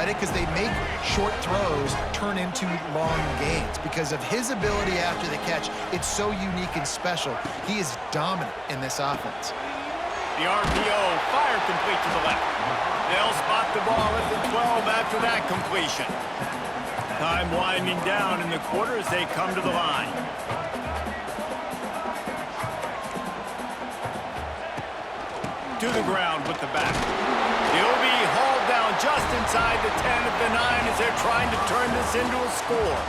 credit because they make short throws turn into long gains. Because of his ability after the catch, it's so unique and special. He is dominant in this offense. The RPO, fire complete to the left. They'll spot the ball at the 12 after that completion. Time winding down in the quarter as they come to the line. To the ground with the back. He'll be hauled down just inside the 10 at the 9 as they're trying to turn this into a score.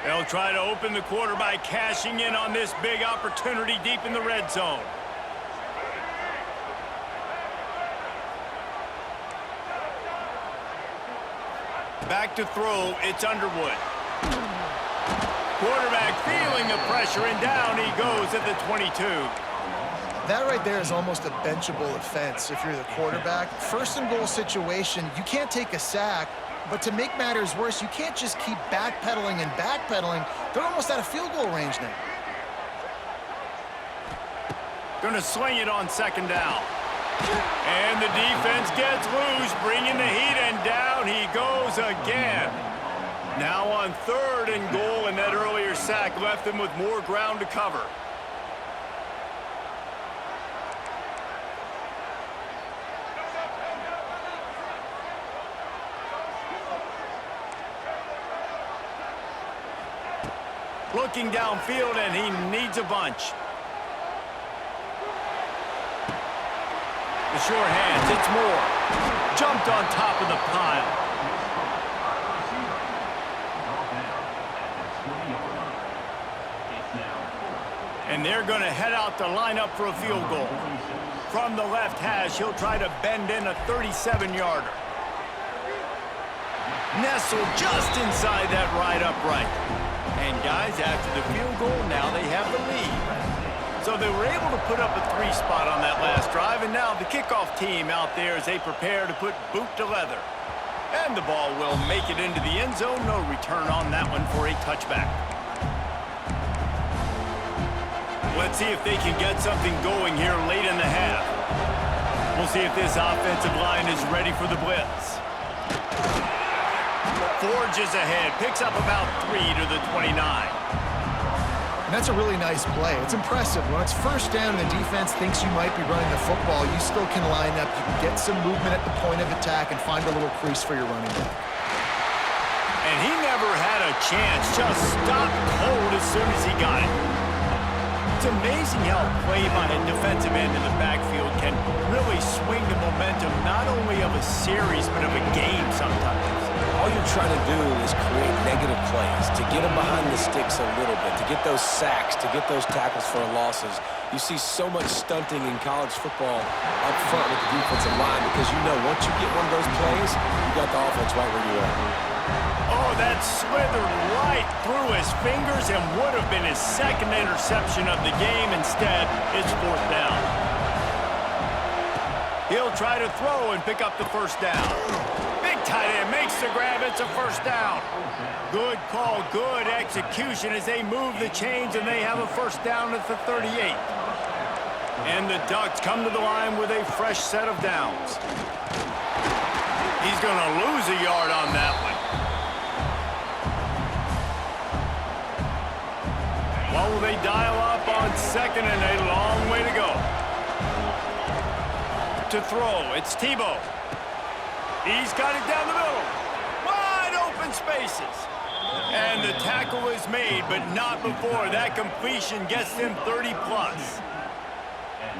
They'll try to open the quarter by cashing in on this big opportunity deep in the red zone. Back to throw, it's Underwood. Quarterback feeling the pressure, and down he goes at the 22. That right there is almost a benchable offense if you're the quarterback. First and goal situation, you can't take a sack, but to make matters worse, you can't just keep backpedaling and backpedaling. They're almost out of field goal range now. Gonna swing it on second down. And the defense gets loose, bringing the heat, and down he goes again. Now on third and goal, and that earlier sack left them with more ground to cover. Looking downfield, and he needs a bunch. The short hands, it's Moore. Jumped on top of the pile. And they're going to head out to line up for a field goal. From the left hash, he'll try to bend in a 37-yarder. Nestled just inside that right upright. And guys, after the field goal, now they have the lead. So they were able to put up a 3 spot on that last drive, and now the kickoff team out there as they prepare to put boot to leather. And the ball will make it into the end zone. No return on that one for a touchback. Let's see if they can get something going here late in the half. We'll see if this offensive line is ready for the blitz. Forges ahead, picks up about 3 to the 29. And that's a really nice play. It's impressive. When it's first down and the defense thinks you might be running the football, you still can line up. You can get some movement at the point of attack and find a little crease for your running back. And he never had a chance. Just stopped cold as soon as he got it. It's amazing how play by a defensive end in the backfield can really swing the momentum not only of a series but of a game sometimes. All you're trying to do is create negative plays, to get them behind the sticks a little bit, to get those sacks, to get those tackles for losses. You see so much stunting in college football up front with the defensive line because you know once you get one of those plays, you got the offense right where you are. Oh, that slithered right through his fingers and would have been his second interception of the game. Instead, it's fourth down. He'll try to throw and pick up the first down. Big tight end makes the grab. It's a first down. Good call, good execution as they move the chains, and they have a first down at the 38. And the Ducks come to the line with a fresh set of downs. He's going to lose a yard on that one. What will they dial up on second, and a long way to go? To throw, it's Tebow. He's got it down the middle. Wide open spaces. And the tackle is made, but not before that completion gets them 30-plus.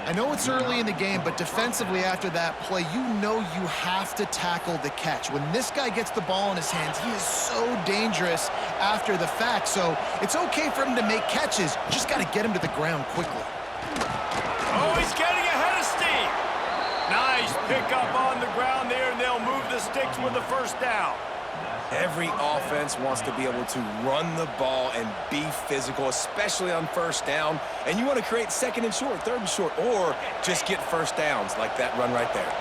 I know it's early in the game, but defensively after that play, you know you have to tackle the catch. When this guy gets the ball in his hands, he is so dangerous after the fact. So it's okay for him to make catches. You just got to get him to the ground quickly. Oh, he's getting ahead of steam. Nice pickup on the ground there, and they'll move the sticks with the first down. Every offense wants to be able to run the ball and be physical, especially on first down. And you want to create second and short, third and short, or just get first downs like that run right there.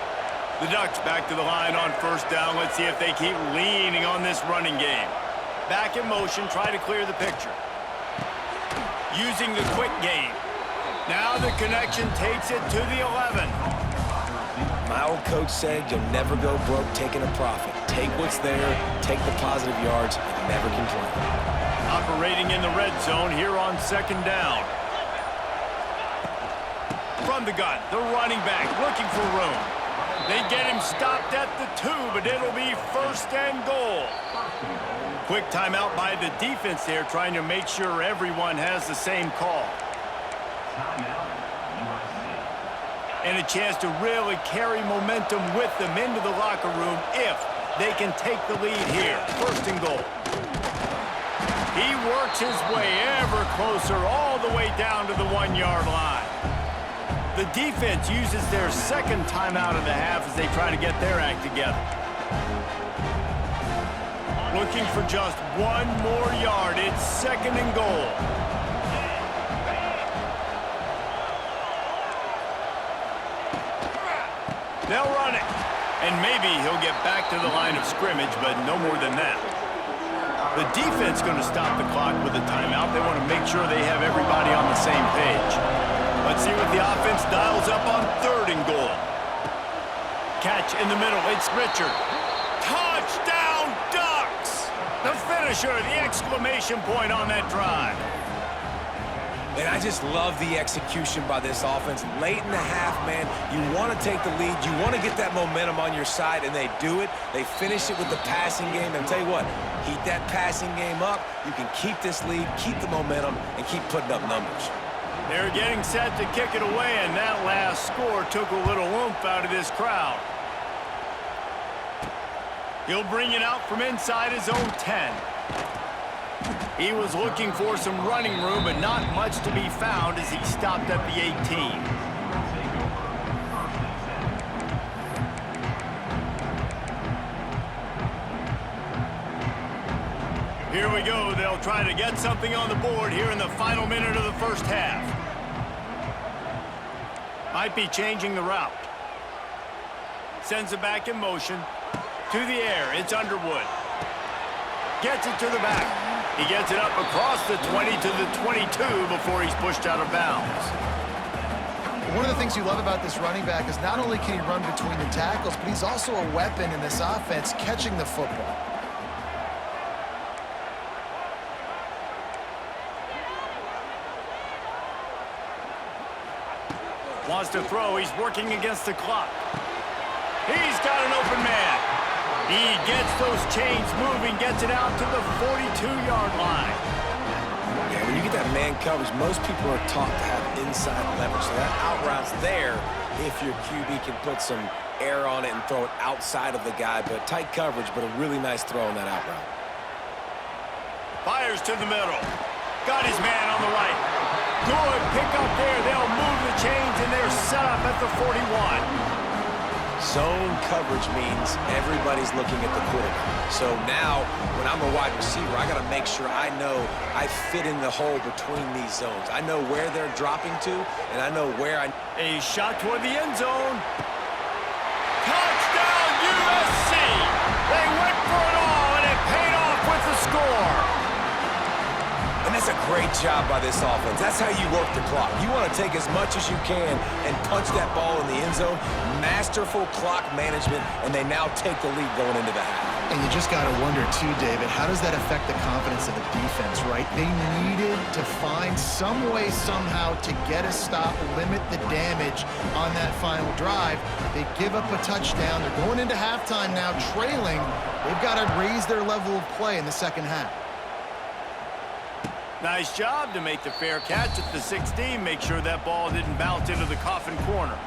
The Ducks back to the line on first down. Let's see if they keep leaning on this running game. Back in motion, try to clear the picture. using the quick game. Now the connection takes it to the 11. My old coach said you'll never go broke taking a profit. Take what's there, take the positive yards, and never complain. Operating in the red zone here on second down. From the gun, the running back looking for room. They get him stopped at the 2, but it'll be first and goal. Quick timeout by the defense there, trying to make sure everyone has the same call. And a chance to really carry momentum with them into the locker room if they can take the lead here. First and goal. He works his way ever closer all the way down to the 1-yard line. The defense uses their second timeout of the half as they try to get their act together. Looking for just one more yard. It's second and goal. They'll run it. And maybe he'll get back to the line of scrimmage, but no more than that. The defense going to stop the clock with a timeout. They want to make sure they have everybody on the same page. Let's see what the offense dials up on third and goal. Catch in the middle. It's Richard. Touchdown Ducks! The finisher, the exclamation point on that drive. And I just love the execution by this offense. Late in the half, man, you want to take the lead. You want to get that momentum on your side, and they do it. They finish it with the passing game. And I'll tell you what, keep that passing game up. You can keep this lead, keep the momentum, and keep putting up numbers. They're getting set to kick it away, and that last score took a little oomph out of this crowd. He'll bring it out from inside his own 10. He was looking for some running room, but not much to be found as he stopped at the 18. Here we go. They'll try to get something on the board here in the final minute of the first half. Might be changing the route. Sends it back in motion. To the air. It's Underwood. Gets it to the back. He gets it up across the 20 to the 22 before he's pushed out of bounds. One of the things you love about this running back is not only can he run between the tackles, but he's also a weapon in this offense catching the football. Wants to throw. He's working against the clock. He's got an open man. He gets those chains moving, gets it out to the 42-yard line. Yeah, when you get that man coverage, most people are taught to have inside leverage. So that out route's there if your QB can put some air on it and throw it outside of the guy. But tight coverage, but a really nice throw on that out route. Fires to the middle. Got his man on the right. Good pick up there. They'll move the chains, and they're set up at the 41. Zone coverage means everybody's looking at the quarterback. So now, when I'm a wide receiver, I got to make sure I know I fit in the hole between these zones. I know where they're dropping to, and I know where I... A shot toward the end zone. Touchdown, USC! They went for it all, and it paid off with the score. And that's a great job by this offense. That's how you work the clock. You want to take as much as you can and punch that ball in the end zone. Masterful clock management, and they now take the lead going into the half. And you just got to wonder, too, David, how does that affect the confidence of the defense, right? They needed to find some way, somehow, to get a stop, limit the damage on that final drive. They give up a touchdown. They're going into halftime now, trailing. They've got to raise their level of play in the second half. Nice job to make the fair catch at the 16. Make sure that ball didn't bounce into the coffin corner.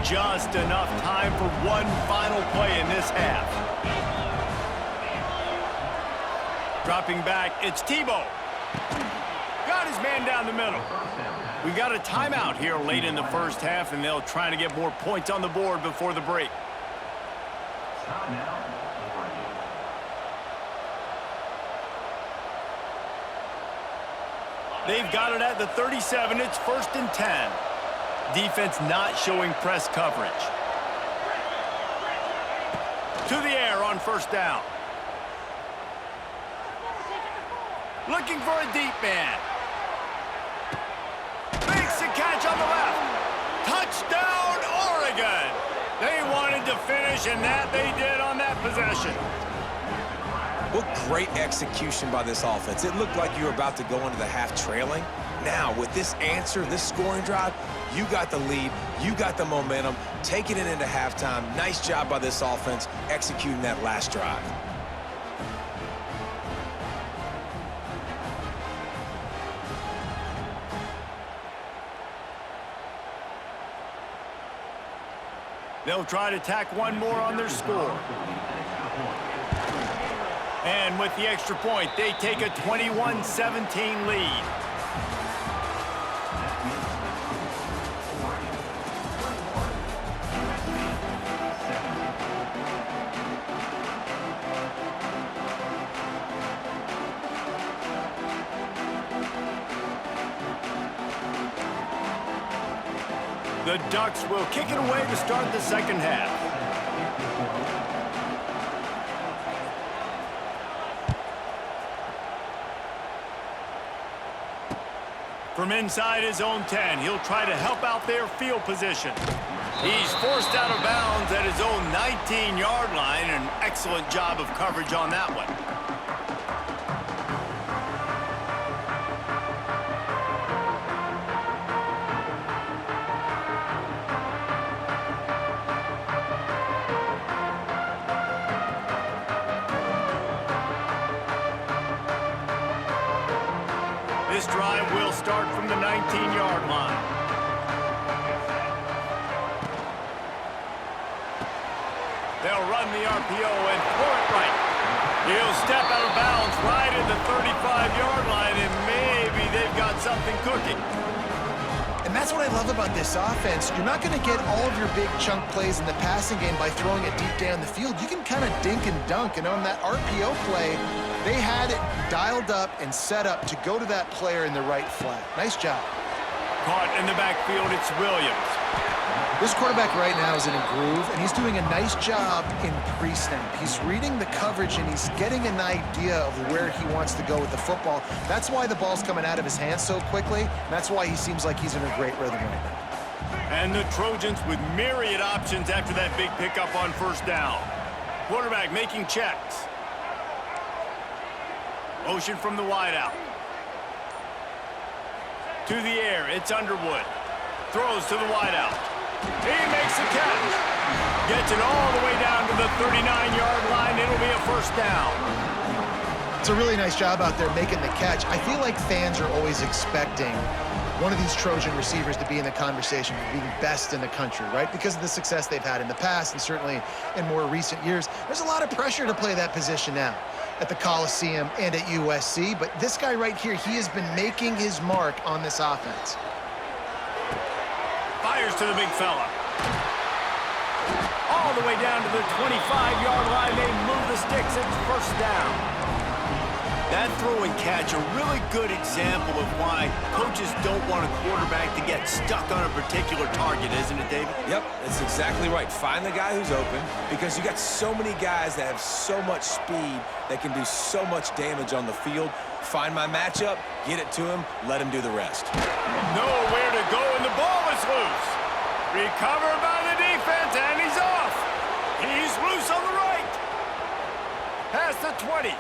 Just enough time for one final play in this half. Dropping back, it's Tebow. Got his man down the middle. We've got a timeout here late in the first half, and they'll try to get more points on the board before the break. They've got it at the 37. It's 1st and 10. Defense not showing press coverage. To the air on first down. Looking for a deep man. Makes the catch on the left. Touchdown, Oregon. They wanted to finish, and that they did on that possession. What great execution by this offense. It looked like you were about to go into the half trailing. Now, with this answer, this scoring drive, you got the lead, you got the momentum, taking it into halftime. Nice job by this offense executing that last drive. They'll try to tack one more on their score. And with the extra point, they take a 21-17 lead. The Ducks will kick it away to start the second half. From inside his own 10, he'll try to help out their field position. He's forced out of bounds at his own 19-yard line. An excellent job of coverage on that one. This drive will start from the 19-yard line. They'll run the RPO and throw it right. He'll step out of bounds right at the 35-yard line, and maybe they've got something cooking. And that's what I love about this offense. You're not going to get all of your big chunk plays in the passing game by throwing it deep down the field. You can kind of dink and dunk, and on that RPO play, they had it dialed up and set up to go to that player in the right flat. Nice job. Caught in the backfield, it's Williams. This quarterback right now is in a groove, and he's doing a nice job in pre-snap. He's reading the coverage, and he's getting an idea of where he wants to go with the football. That's why the ball's coming out of his hands so quickly. That's why he seems like he's in a great rhythm right now. And the Trojans with myriad options after that big pickup on first down. Quarterback making checks. Motion from the wideout. To the air, it's Underwood. Throws to the wideout. He makes the catch. Gets it all the way down to the 39-yard line. It'll be a first down. It's a really nice job out there making the catch. I feel like fans are always expecting one of these Trojan receivers to be in the conversation for being best in the country, right? Because of the success they've had in the past and certainly in more recent years. There's a lot of pressure to play that position now at the Coliseum and at USC, but this guy right here, he has been making his mark on this offense. Fires to the big fella. All the way down to the 25-yard line. They move the sticks. It's first down. That throw and catch, a really good example of why coaches don't want a quarterback to get stuck on a particular target, isn't it, David? Yep, that's exactly right. Find the guy who's open, because you got so many guys that have so much speed that can do so much damage on the field. Find my matchup, get it to him, let him do the rest. Nowhere to go, and the ball is loose. Recovered by the defense, and he's off. He's loose on the right. Past the 20.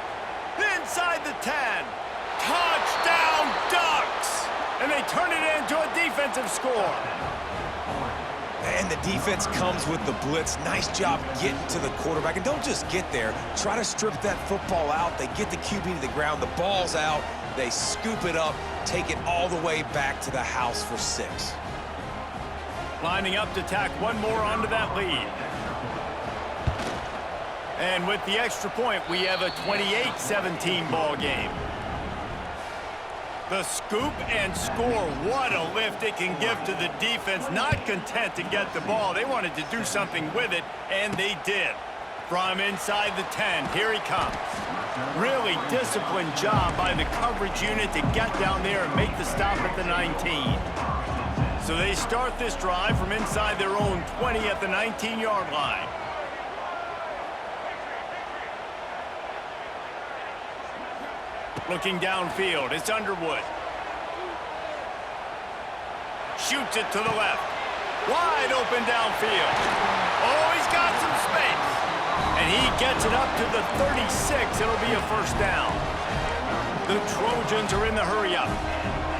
Inside the 10. Touchdown, Ducks! And they turn it into a defensive score. And the defense comes with the blitz. Nice job getting to the quarterback. And don't just get there. Try to strip that football out. They get the QB to the ground. The ball's out. They scoop it up, take it all the way back to the house for 6. Lining up to tack one more onto that lead. And with the extra point, we have a 28-17 ball game. The scoop and score, what a lift it can give to the defense. Not content to get the ball. They wanted to do something with it, and they did. From inside the 10, here he comes. Really disciplined job by the coverage unit to get down there and make the stop at the 19. So they start this drive from inside their own 20 at the 19-yard line. Looking downfield, it's Underwood. Shoots it to the left. Wide open downfield. Oh, he's got some space. And he gets it up to the 36. It'll be a first down. The Trojans are in the hurry-up.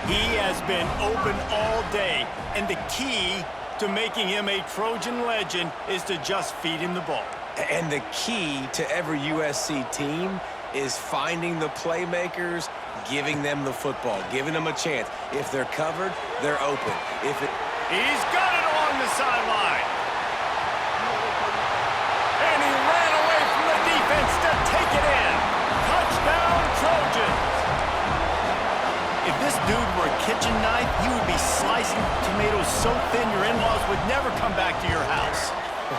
He has been open all day, and the key to making him a Trojan legend is to just feed him the ball. And the key to every USC team is finding the playmakers, giving them the football, giving them a chance. If they're covered, they're open. He's got it along the sideline. And he ran away from the defense to take it in. Touchdown, Trojans. If this dude were a kitchen knife, he would be slicing tomatoes so thin your in-laws would never come back to your house.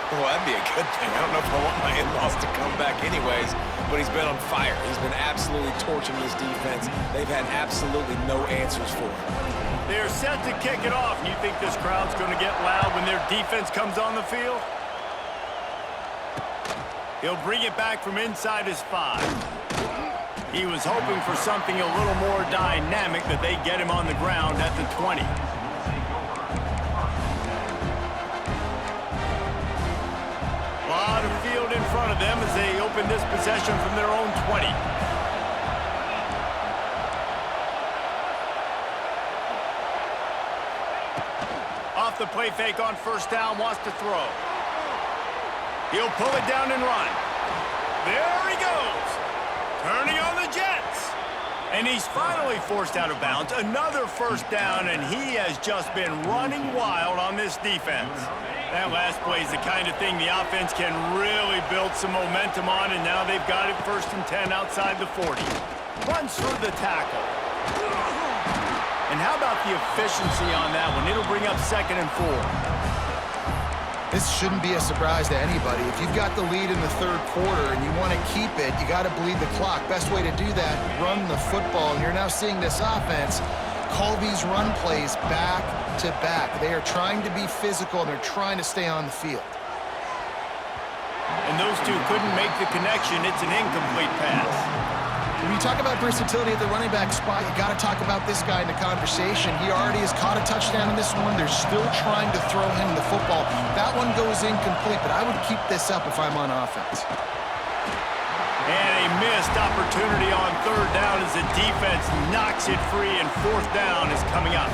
Well, that'd be a good thing. I don't know if I want my in-laws to come back anyways, but he's been on fire. He's been absolutely torching this defense. They've had absolutely no answers for him. They're set to kick it off. You think this crowd's going to get loud when their defense comes on the field? He'll bring it back from inside his 5. He was hoping for something a little more dynamic, that they get him on the ground at the 20. A lot of field in front of them as they open this possession from their own 20. Off the play fake on first down, wants to throw. He'll pull it down and run. There he goes. Turning on the Jets. And he's finally forced out of bounds. Another first down, and he has just been running wild on this defense. That last play is the kind of thing the offense can really build some momentum on, and now they've got it 1st and 10 outside the 40. Runs through the tackle. And how about the efficiency on that one? It'll bring up 2nd and 4. This shouldn't be a surprise to anybody. If you've got the lead in the 3rd quarter and you want to keep it, you got to bleed the clock. Best way to do that, run the football. And you're now seeing this offense call these run plays back to back. They are trying to be physical, and they're trying to stay on the field. And those two couldn't make the connection. It's an incomplete pass. When you talk about versatility at the running back spot, you got to talk about this guy in the conversation. He already has caught a touchdown in this one. They're still trying to throw him the football. That one goes incomplete, but I would keep this up if I'm on offense. And a missed opportunity on 3rd down as the defense knocks it free, and 4th down is coming up.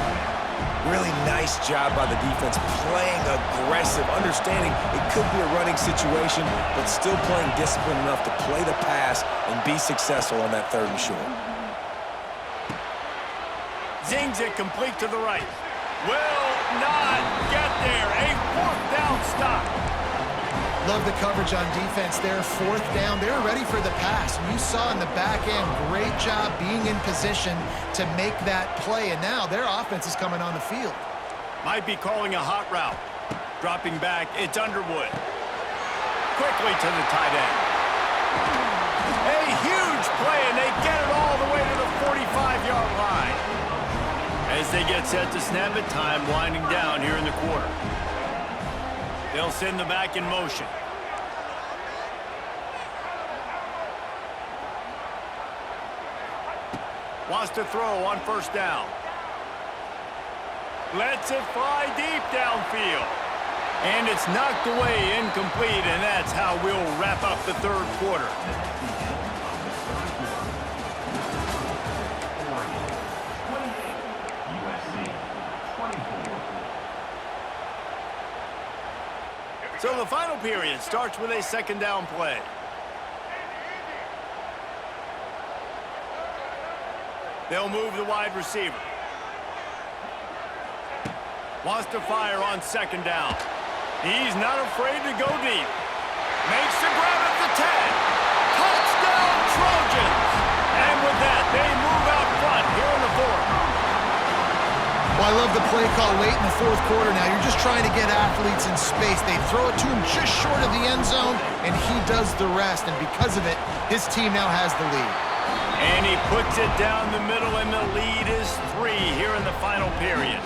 Really nice job by the defense, playing aggressive, understanding it could be a running situation, but still playing disciplined enough to play the pass and be successful on that 3rd and short. Zings it complete to the right. Will not get there. A 4th down stop. Love the coverage on defense there. 4th down. They're ready for the pass. You saw in the back end, great job being in position to make that play. And now their offense is coming on the field. Might be calling a hot route. Dropping back, it's Underwood. Quickly to the tight end. A huge play, and they get it all the way to the 45-yard line. As they get set to snap it, time winding down here in the quarter. They'll send the back in motion. Wants to throw on 1st down. Lets it fly deep downfield. And it's knocked away, incomplete, and that's how we'll wrap up the 3rd quarter. So the final period starts with a 2nd down play. They'll move the wide receiver. Wants to fire on 2nd down. He's not afraid to go deep. Makes the grab at the 10. Touchdown, Trojans! And with that, they move out front here in the 4th. Well, I love the play call late in the 4th quarter now. You're just trying to get athletes in space. They throw it to him just short of the end zone, and he does the rest. And because of it, his team now has the lead. And he puts it down the middle, and the lead is 3 here in the final period.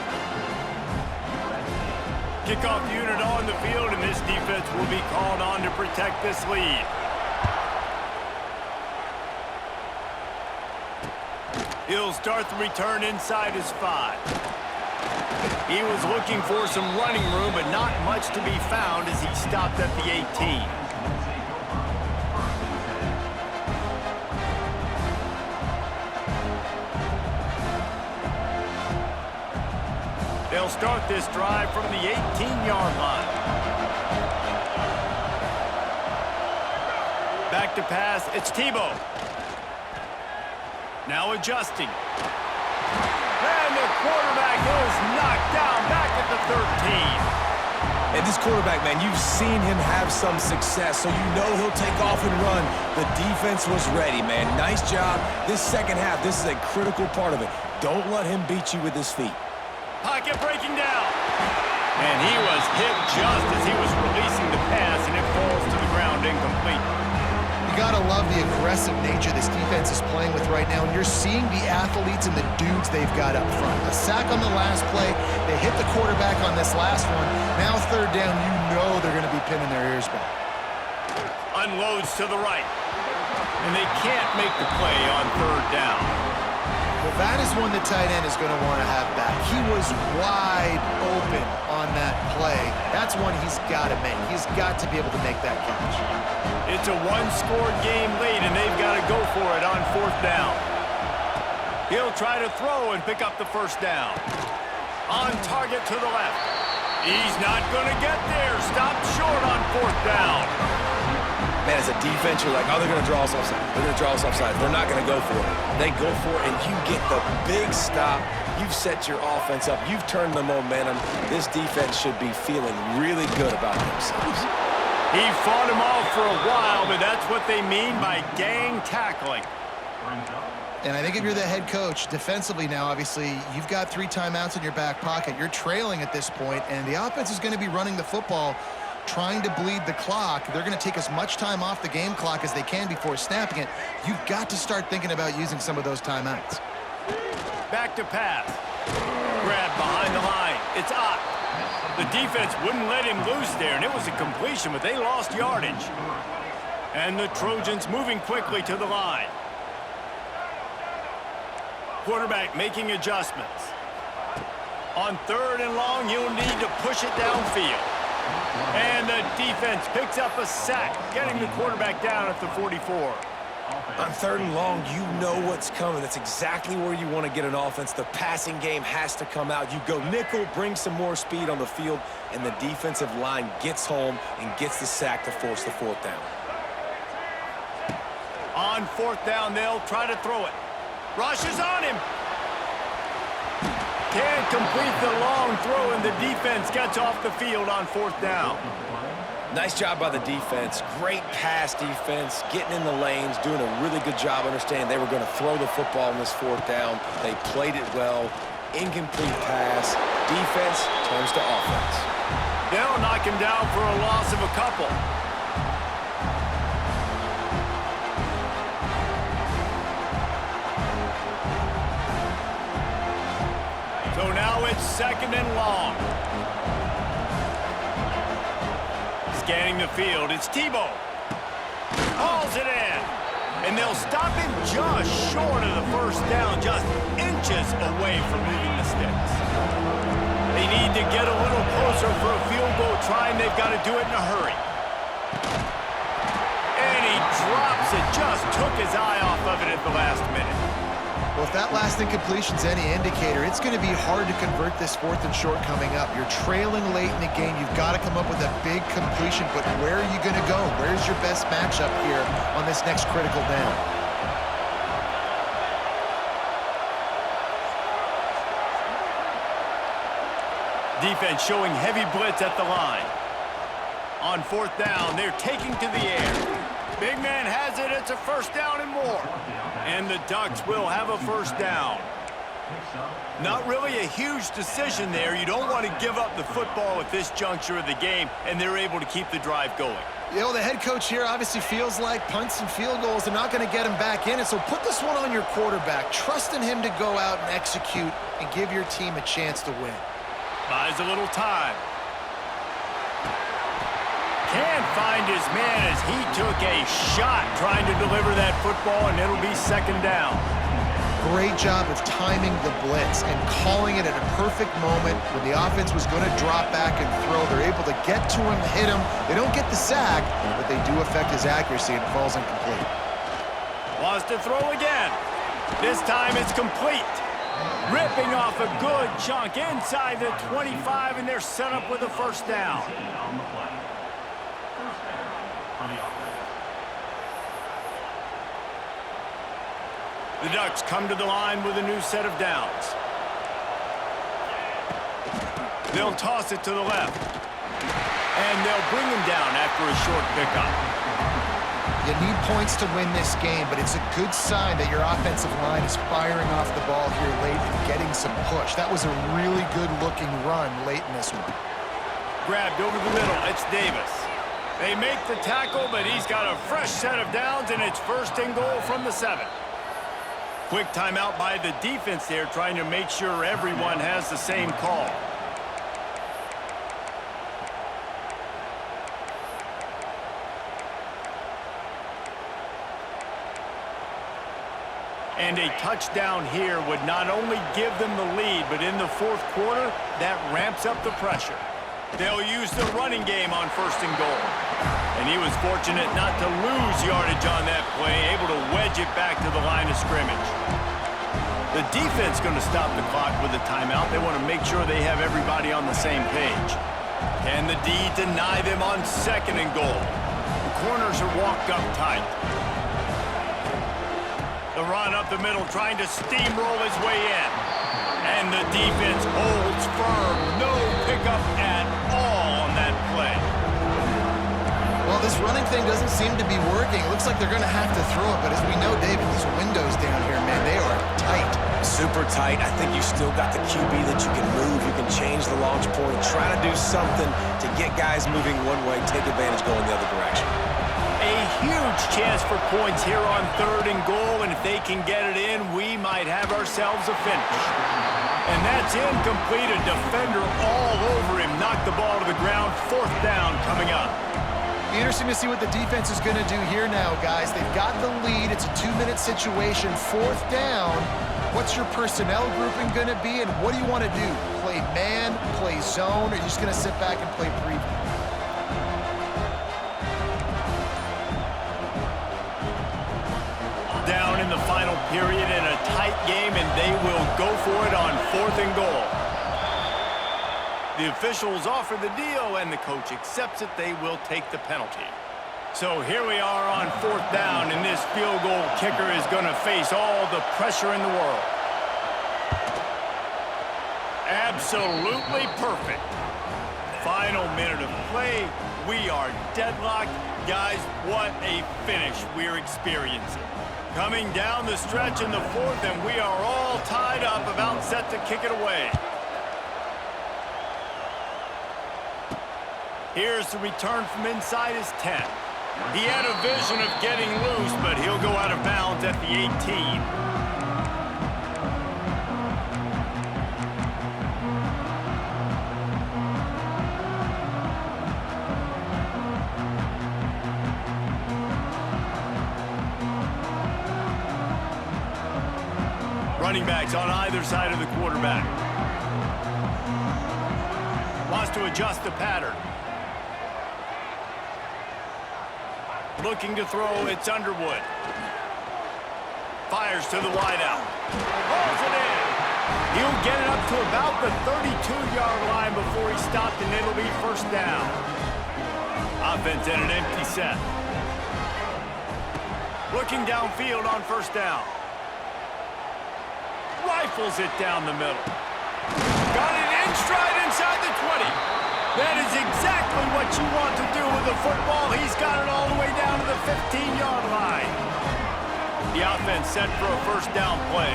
Kickoff unit on the field, and this defense will be called on to protect this lead. He'll start the return inside his 5. He was looking for some running room, but not much to be found as he stopped at the 18. They'll start this drive from the 18-yard line. Back to pass, it's Tebow. Now adjusting. And the quarterback is knocked down back at the 13. And this quarterback, man, you've seen him have some success, so you know he'll take off and run. The defense was ready, man. Nice job. This second half, this is a critical part of it. Don't let him beat you with his feet. Pocket breaking down. And he was hit just as he was releasing the pass, and it falls to the ground incomplete. You gotta love the aggressive nature this defense is playing with right now, and you're seeing the athletes and the dudes they've got up front. A sack on the last play, they hit the quarterback on this last one. Now third down, you know they're gonna be pinning their ears back. Unloads to the right. And they can't make the play on third down. Well, that is one the tight end is gonna wanna have back. He was wide open on that play. That's one he's gotta make. He's got to be able to make that catch. It's a one-score game lead, and they've got to go for it on fourth down. He'll try to throw and pick up the first down. On target to the left. He's not going to get there. Stopped short on fourth down. Man, as a defense, you're like, oh, they're going to draw us offside. They're going to draw us offside. They're not going to go for it. They go for it, and you get the big stop. You've set your offense up. You've turned the momentum. This defense should be feeling really good about themselves. He fought him off for a while, but that's what they mean by gang tackling. And I think if you're the head coach, defensively now, obviously, you've got 3 timeouts in your back pocket. You're trailing at this point, and the offense is going to be running the football, trying to bleed the clock. They're going to take as much time off the game clock as they can before snapping it. You've got to start thinking about using some of those timeouts. Back to pass. Grab behind the line. It's Ott. The defense wouldn't let him loose there, and it was a completion, but they lost yardage. And the Trojans moving quickly to the line. Quarterback making adjustments. On third and long, you'll need to push it downfield. And the defense picks up a sack, getting the quarterback down at the 44. On third and long, you know what's coming. That's exactly where you want to get an offense. The passing game has to come out. You go nickel, bring some more speed on the field, and the defensive line gets home and gets the sack to force the fourth down. On fourth down, they'll try to throw it. Rush is on him. Can't complete the long throw, and the defense gets off the field on fourth down. Nice job by the defense. Great pass defense, getting in the lanes, doing a really good job understanding they were going to throw the football on this fourth down. They played it well. Incomplete pass. Defense turns to offense. They'll knock him down for a loss of a couple. So now it's second and long. Scanning the field, it's Tebow. Hauls it in. And they'll stop him just short of the first down, just inches away from moving the sticks. They need to get a little closer for a field goal try, and they've got to do it in a hurry. And he drops it, just took his eye off of it at the last minute. Well, if that last incompletion's any indicator, it's going to be hard to convert this fourth and short coming up. You're trailing late in the game. You've got to come up with a big completion, but where are you going to go? Where's your best matchup here on this next critical down? Defense showing heavy blitz at the line. On fourth down, they're taking to the air. Big man has it. It's a first down and more. And the Ducks will have a first down. Not really a huge decision there. You don't want to give up the football at this juncture of the game, and they're able to keep the drive going. You know, the head coach here obviously feels like punts and field goals are not going to get him back in it, so put this one on your quarterback. Trust in him to go out and execute and give your team a chance to win. Buys a little time. Can't find his man as he took a shot trying to deliver that football, and it'll be second down. great job of timing the blitz and calling it at a perfect moment when the offense was going to drop back and throw. They're able to get to him, hit him. They don't get the sack, but they do affect his accuracy, and it falls incomplete. Wants to throw again. This time it's complete. Ripping off a good chunk inside the 25, and they're set up with a first down. The Ducks come to the line with a new set of downs. They'll toss it to the left. And they'll bring him down after a short pickup. You need points to win this game, but it's a good sign that your offensive line is firing off the ball here late and getting some push. That was a really good-looking run late in this one. Grabbed over the middle. It's Davis. They make the tackle, but he's got a fresh set of downs, and it's first and goal from the 7. Quick timeout by the defense there, trying to make sure everyone has the same call. And a touchdown here would not only give them the lead, but in the fourth quarter, that ramps up the pressure. They'll use the running game on first and goal. And he was fortunate not to lose yardage on that play, able to wedge it back to the line of scrimmage. The defense going to stop the clock with a timeout. They want to make sure they have everybody on the same page. Can the D deny them on second and goal? The corners are walked up tight. The run up the middle, trying to steamroll his way in. And the defense holds firm. No pickup at all on that play. Well, this running thing doesn't seem to be working. It looks like they're going to have to throw it, but as we know, David, these windows down here, man, they are tight. Super tight. I think you still got the QB that you can move. You can change the launch point, try to do something to get guys moving one way, take advantage going the other direction. A huge chance for points here on third and goal, and if they can get it in, we might have ourselves a finish. And that's incomplete. A defender all over him. Knocked the ball to the ground. Fourth down coming up. Be interesting to see what the defense is going to do here now, guys. They've got the lead. It's a 2-minute situation. Fourth down. What's your personnel grouping going to be, and what do you want to do? Play man, play zone, or are you just going to sit back and play preview? Down in the final period in a tight game, and they will go for it on fourth and goal. The officials offer the deal, and the coach accepts it. They will take the penalty. So here we are on fourth down, and this field goal kicker is going to face all the pressure in the world. Absolutely perfect. Final minute of play. We are deadlocked. Guys, what a finish we're experiencing. Coming down the stretch in the fourth, and we are all tied up, about set to kick it away. Here's the return from inside his 10. He had a vision of getting loose, but he'll go out of bounds at the 18. Running backs on either side of the quarterback. Wants to adjust the pattern. Looking to throw, it's Underwood. Fires to the wideout. Hauls it in. He'll get it up to about the 32-yard line before he stopped, and it'll be first down. Offense in an empty set. Looking downfield on first down. Rifles it down the middle. Got it in stride inside the 20. That is exactly what you want to do with the football. He's got it all the way down to the 15-yard line. The offense set for a first down play.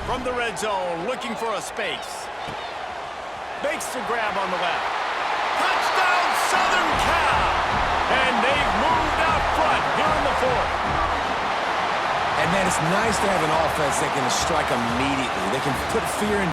From the red zone, looking for a space. Makes the grab on the left. Touchdown, Southern Cal! And they've moved out front here in the fourth. And, man, it's nice to have an offense that can strike immediately. They can put fear in